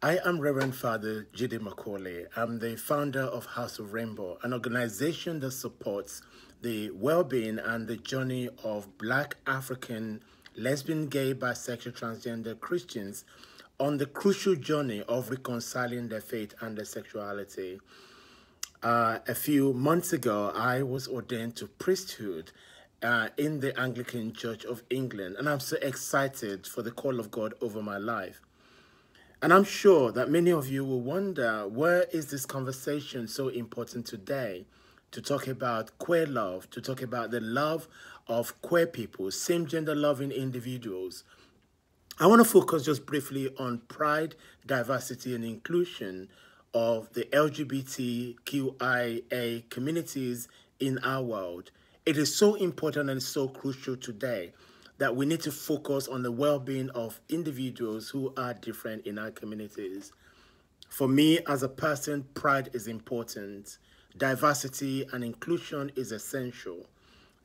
I am Reverend Father Jide Macaulay. I'm the founder of House of Rainbow, an organization that supports the well-being and the journey of Black, African, lesbian, gay, bisexual, transgender Christians on the crucial journey of reconciling their faith and their sexuality. A few months ago, I was ordained to priesthood in the Anglican Church of England, and I'm so excited for the call of God over my life. And I'm sure that many of you will wonder, where is this conversation so important today? To talk about queer love, to talk about the love of queer people, same-gender loving individuals. I want to focus just briefly on pride, diversity, and inclusion of the LGBTQIA communities in our world. It is so important and so crucial today that we need to focus on the well-being of individuals who are different in our communities. For me, as a person, pride is important. Diversity and inclusion is essential.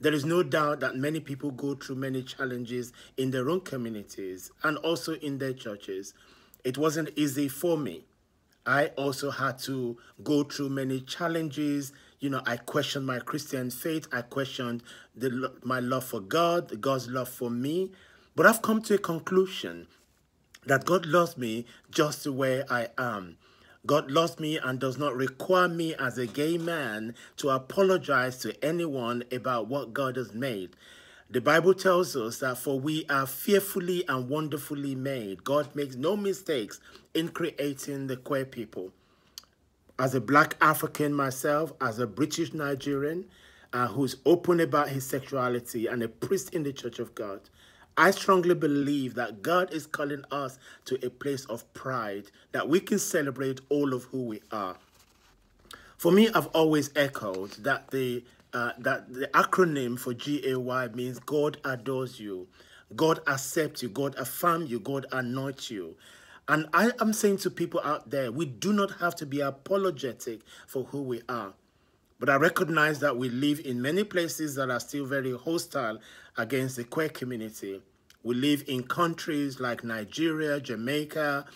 There is no doubt that many people go through many challenges in their own communities and also in their churches. It wasn't easy for me. I also had to go through many challenges. You know, I questioned my Christian faith. I questioned my love for God, God's love for me. But I've come to a conclusion that God loves me just the way I am. God loves me and does not require me as a gay man to apologize to anyone about what God has made. The Bible tells us that for we are fearfully and wonderfully made. God makes no mistakes in creating the queer people. As a Black African myself, as a British Nigerian who's open about his sexuality and a priest in the Church of God, I strongly believe that God is calling us to a place of pride, that we can celebrate all of who we are. For me, I've always echoed that the acronym for GAY means God adores you, God accepts you, God affirms you, God anoints you. And I am saying to people out there, we do not have to be apologetic for who we are. But I recognize that we live in many places that are still very hostile against the queer community. We live in countries like Nigeria, Jamaica,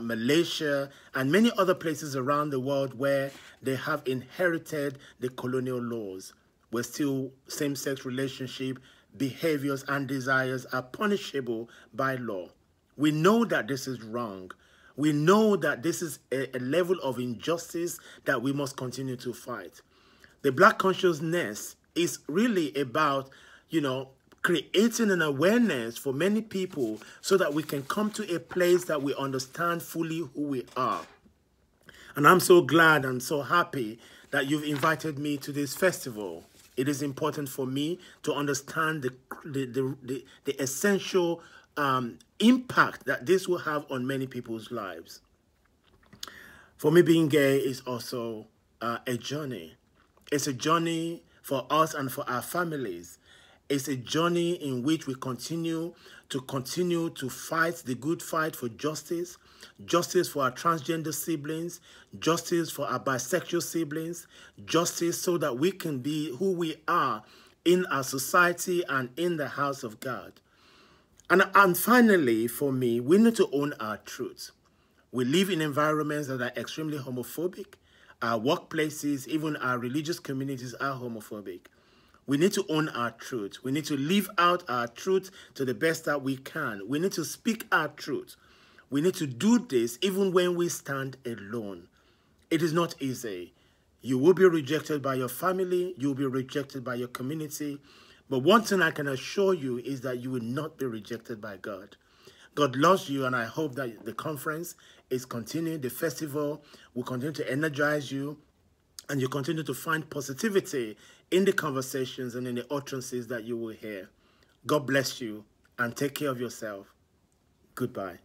Malaysia, and many other places around the world where they have inherited the colonial laws, where still same-sex relationship behaviors and desires are punishable by law. We know that this is wrong. We know that this is a level of injustice that we must continue to fight. The Black consciousness is really about, creating an awareness for many people so that we can come to a place that we understand fully who we are. And I'm so glad and so happy that you've invited me to this festival. It is important for me to understand the essential impact that this will have on many people's lives. For me, being gay is also a journey. It's a journey for us and for our families. It's a journey in which we continue to fight the good fight for justice, justice for our transgender siblings, justice for our bisexual siblings, justice so that we can be who we are in our society and in the house of God. And finally, for me, we need to own our truth. We live in environments that are extremely homophobic. Our workplaces, even our religious communities are homophobic. We need to own our truth. We need to live out our truth to the best that we can. We need to speak our truth. We need to do this even when we stand alone. It is not easy. You will be rejected by your family. You will be rejected by your community. But one thing I can assure you is that you will not be rejected by God. God loves you, and I hope that the conference is continuing. The festival will continue to energize you, and you continue to find positivity in the conversations and in the utterances that you will hear. God bless you, and take care of yourself. Goodbye.